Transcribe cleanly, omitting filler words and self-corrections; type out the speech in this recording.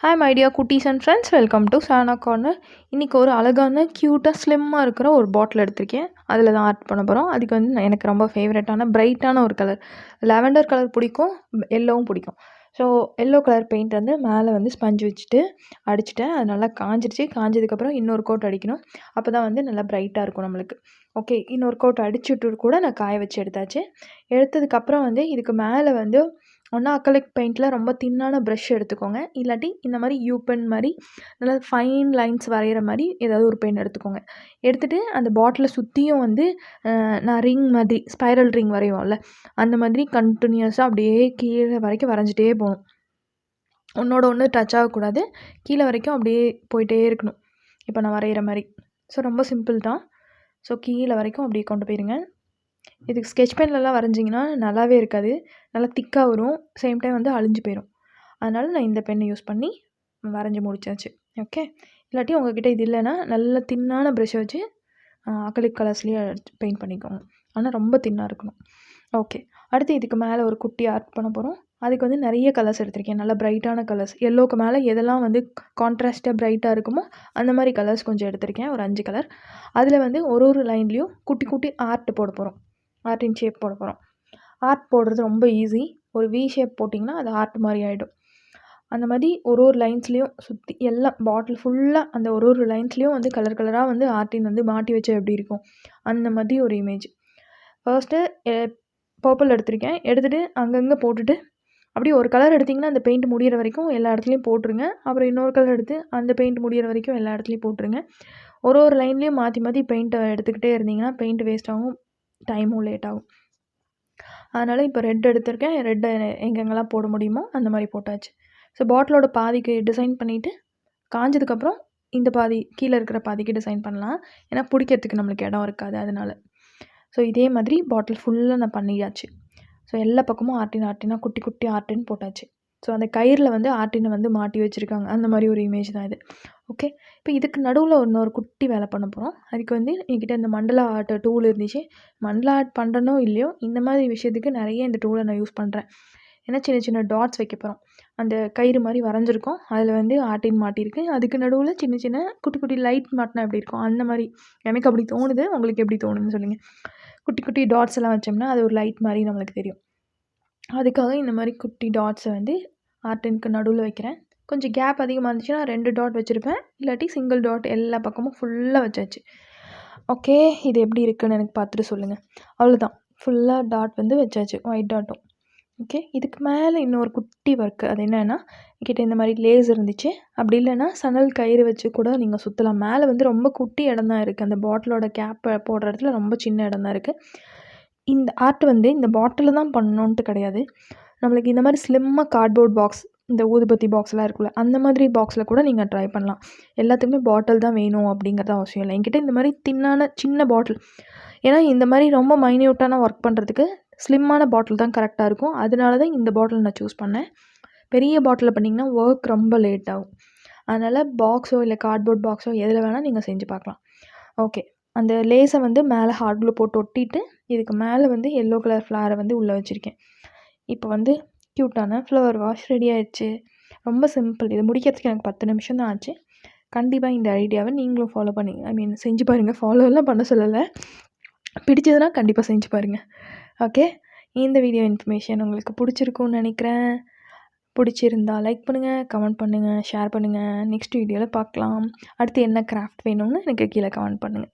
Hi my dear குட்டீஸ் and friends, welcome to Sana corner. இன்றைக்கி ஒரு அழகான க்யூட்டாக ஸ்லிம்மாக இருக்கிற ஒரு பாட்டில் எடுத்திருக்கேன். அதில் தான் ஆர்ட் பண்ண போகிறோம். அதுக்கு வந்து எனக்கு ரொம்ப ஃபேவரட்டான பிரைட்டான ஒரு கலர், லாவெண்டர் கலர் பிடிக்கும், எல்லோவும் பிடிக்கும். ஸோ எல்லோ கலர் பெயிண்ட் வந்து மேலே வந்து ஸ்பஞ்ச் வச்சுட்டு அடிச்சுட்டேன். அது நல்லா காஞ்சிடுச்சு. காஞ்சதுக்கப்புறம் இன்னொரு கோட் அடிக்கணும். அப்போ தான் வந்து நல்லா பிரைட்டாக இருக்கும் நம்மளுக்கு. ஓகே, இன்னொரு கோட் அடிச்சுட்டு கூட நான் காய வச்சு எடுத்தாச்சு. எடுத்ததுக்கப்புறம் வந்து இதுக்கு மேலே வந்து ஒன்றா அக்ரிலிக் பெயிண்டில் ரொம்ப தின்னான ப்ரஷ் எடுத்துக்கோங்க. இல்லாட்டி இந்த மாதிரி யூ பென் மாதிரி நல்லா ஃபைன் லைன்ஸ் வரைகிற மாதிரி ஏதாவது ஒரு பென் எடுத்துக்கோங்க. எடுத்துகிட்டு அந்த பாட்டிலை சுற்றியும் வந்து நான் ரிங் மாதிரி ஸ்பைரல் ரிங் வரைவோம்ல, அந்த மாதிரி கண்டினியூஸாக அப்படியே கீழே வரைக்கும் வரைஞ்சிட்டே போகணும். ஒன்றோட ஒன்று டச் ஆகக்கூடாது. கீழே வரைக்கும் அப்படியே போயிட்டே இருக்கணும். இப்போ நான் வரைகிற மாதிரி. ஸோ ரொம்ப சிம்பிள் தான். ஸோ கீழே வரைக்கும் அப்படியே கொண்டு போயிருங்க. இதுக்கு ஸ்கெட்ச் பென்லலாம் வரைஞ்சிங்கன்னா நல்லாவே இருக்காது. நல்லா திக்காக வரும். சேம் டைம் வந்து அழிஞ்சு போயிடும். அதனால் நான் இந்த பென்னை யூஸ் பண்ணி வரைஞ்சி முடிச்சாச்சு. ஓகே, இல்லாட்டி உங்கள்கிட்ட இது இல்லைன்னா நல்ல தின்னான ப்ரஷ்ஷை வச்சு அக்ரிலிக் கலர்ஸ்லேயே பெயிண்ட் பண்ணிக்கோங்க. ஆனால் ரொம்ப தின்னாக இருக்கணும். ஓகே, அடுத்து இதுக்கு மேலே ஒரு குட்டி ஆர்ட் பண்ண போகிறோம். அதுக்கு வந்து நிறைய கலர்ஸ் எடுத்திருக்கேன். நல்லா பிரைட்டான கலர்ஸ். எல்லோவுக்கு மேலே எதெல்லாம் வந்து கான்ட்ராஸ்ட்டாக பிரைட்டாக இருக்குமோ அந்த மாதிரி கலர்ஸ் கொஞ்சம் எடுத்திருக்கேன். ஒரு 5 கலர். அதில் வந்து ஒரு லைன்லேயும் குட்டி குட்டி ஆர்ட் போட போகிறோம். ஆர்ட்டின் ஷேப் போட போகிறோம். ஆர்ட் போடுறது ரொம்ப ஈஸி. ஒரு வி ஷேப் போட்டிங்கன்னா அது ஆர்ட் மாதிரி ஆகிடும். அந்த மாதிரி ஒரு லைன்ஸ்லேயும் சுற்றி எல்லாம் பாட்டில் ஃபுல்லாக அந்த ஒரு லைன்ஸ்லேயும் வந்து கலர் கலராக வந்து ஆர்ட்டின் வந்து மாட்டி வச்சா எப்படி இருக்கும் அந்த மாதிரி ஒரு இமேஜ். ஃபர்ஸ்ட்டு பர்பிள் எடுத்திருக்கேன். எடுத்துகிட்டு அங்கங்கே போட்டுட்டு அப்படியே ஒரு கலர் எடுத்திங்கன்னா அந்த பெயிண்ட் முடிகிற வரைக்கும் எல்லா இடத்துலையும் போட்டுருங்க. அப்புறம் இன்னொரு கலர் எடுத்து அந்த பெயிண்ட் முடிகிற வரைக்கும் எல்லா இடத்துலையும் போட்டுருங்க. ஒரு லைன்லேயும் மாற்றி மாற்றி பெயிண்ட்டை எடுத்துக்கிட்டே இருந்தீங்கன்னா பெயிண்ட் வேஸ்ட் ஆகும், டைமும் லேட் ஆகும். அதனால் இப்போ ரெட் எடுத்திருக்கேன். ரெட்டை எங்கெங்கெல்லாம் போட முடியுமோ அந்த மாதிரி போட்டாச்சு. ஸோ பாட்டிலோட பாதிக்கு டிசைன் பண்ணிவிட்டு காஞ்சதுக்கப்புறம் இந்த பாதி கீழே இருக்கிற பாதிக்கு டிசைன் பண்ணலாம். ஏன்னா பிடிக்கிறதுக்கு நம்மளுக்கு இடம் இருக்காது அதனால். ஸோ இதே மாதிரி பாட்டில் ஃபுல்லாக நான் பண்ணியாச்சு. ஸோ எல்லா பக்கமும் ஆர்ட்டினாக குட்டி குட்டி ஆர்ட்டின்னு போட்டாச்சு. ஸோ அந்த கயிறில் வந்து ஆர்ட்டினை வந்து மாட்டி வச்சுருக்காங்க. அந்த மாதிரி ஒரு இமேஜ் தான் இது. ஓகே, இப்போ இதுக்கு நடுவில் இன்னொரு குட்டி வேலை பண்ண போகிறோம். அதுக்கு வந்து என்கிட்ட இந்த மண்டலா ஆர்ட் டூல் இருந்துச்சு. மண்டலா ஆர்ட் பண்ணுறனோ இல்லையோ இந்த மாதிரி விஷயத்துக்கு நிறைய இந்த டூலை நான் யூஸ் பண்ணுறேன். ஏன்னா சின்ன சின்ன டாட்ஸ் வைக்க போகிறோம். அந்த கயிறு மாதிரி வரைஞ்சிருக்கோம். அதில் வந்து ஆர்ட்டின் மாட்டியிருக்கு. அதுக்கு நடுவில் சின்ன சின்ன குட்டி குட்டி லைட் மாட்டினா எப்படி இருக்கும் அந்த மாதிரி எனக்கு அப்படி தோணுது. உங்களுக்கு எப்படி தோணுதுன்னு சொல்லுங்கள். குட்டி குட்டி டாட்ஸ் எல்லாம் வச்சோம்னா அது ஒரு லைட் மாதிரி நம்மளுக்கு தெரியும். அதுக்காக இந்த மாதிரி குட்டி டாட்ஸை வந்து ஆர்ட்டினுக்கு நடுவில் வைக்கிறேன். கொஞ்சம் கேப் அதிகமாக இருந்துச்சுன்னா 2 டாட் வச்சுருப்பேன். இல்லாட்டி சிங்கிள் டாட் எல்லா பக்கமும் ஃபுல்லாக வச்சாச்சு. ஓகே, இது எப்படி இருக்குன்னு எனக்கு பார்த்துட்டு சொல்லுங்கள். அவ்வளோதான், ஃபுல்லாக டாட் வந்து வச்சாச்சு, ஒயிட் டாட்டும். ஓகே, இதுக்கு மேலே இன்னொரு குட்டி ஒர்க்கு. அது என்னென்னா, என்கிட்ட இந்த மாதிரி லேஸ் இருந்துச்சு. அப்படி இல்லைன்னா சணல் கயிறு வச்சு கூட நீங்கள் சுற்றலாம். மேலே வந்து ரொம்ப குட்டி இடம் தான் இருக்குது. அந்த பாட்டிலோட கேப்பை போடுற இடத்துல ரொம்ப சின்ன இடம் தான் இருக்குது. இந்த ஆர்ட் வந்து இந்த பாட்டிலில் தான் பண்ணணுன்ட்டு கிடையாது. நம்மளுக்கு இந்த மாதிரி ஸ்லிம்மாக கார்ட்போர்ட் பாக்ஸ், இந்த ஊதுபத்தி பாக்ஸ்லாம் இருக்குல்ல, அந்த மாதிரி பாக்ஸில் கூட நீங்கள் ட்ரை பண்ணலாம். எல்லாத்துக்குமே பாட்டில் தான் வேணும் அப்படிங்கிறது அவசியம் இல்லை. என்கிட்ட இந்த மாதிரி தின்னான சின்ன பாட்டில், ஏன்னா இந்த மாதிரி ரொம்ப மைன்யூட்டான ஒர்க் பண்ணுறதுக்கு ஸ்லிம்மான பாட்டில் தான் கரெக்டாக இருக்கும். அதனால தான் இந்த பாட்டில் நான் சூஸ் பண்ணேன். பெரிய பாட்டிலில் பண்ணிங்கன்னா ஒர்க் ரொம்ப லேட் ஆகும். அதனால் பாக்ஸோ இல்லை கார்ட்போர்ட் பாக்ஸோ எதில் வேணால் நீங்கள் செஞ்சு பார்க்கலாம். ஓகே, அந்த லேஸை வந்து மேலே ஹார்ட் க்ளூ போட்டு ஒட்டிட்டு இதுக்கு மேலே வந்து எல்லோ கலர் ஃப்ளவரை வந்து உள்ளே வச்சுருக்கேன். இப்போ வந்து க்யூட்டான ஃப்ளவர் வாஷ் ரெடி ஆயிடுச்சு. ரொம்ப சிம்பிள். இது முடிக்கிறதுக்கு எனக்கு 10 நிமிஷம் தான் ஆச்சு. கண்டிப்பாக இந்த ஐடியாவை நீங்களும் ஃபாலோ பண்ணி செஞ்சு பாருங்கள். ஃபாலோலாம் பண்ண சொல்லலை, பிடிச்சதுன்னா கண்டிப்பாக செஞ்சு பாருங்கள். ஓகே, இந்த வீடியோ இன்ஃபர்மேஷன் உங்களுக்கு பிடிச்சிருக்குன்னு நினைக்கிறேன். பிடிச்சிருந்தா லைக் பண்ணுங்கள், கமெண்ட் பண்ணுங்கள், ஷேர் பண்ணுங்கள். நெக்ஸ்ட் வீடியோவில் பார்க்கலாம். அடுத்து என்ன கிராஃப்ட் வேணும்னு எனக்கு கீழே கமெண்ட் பண்ணுங்கள்.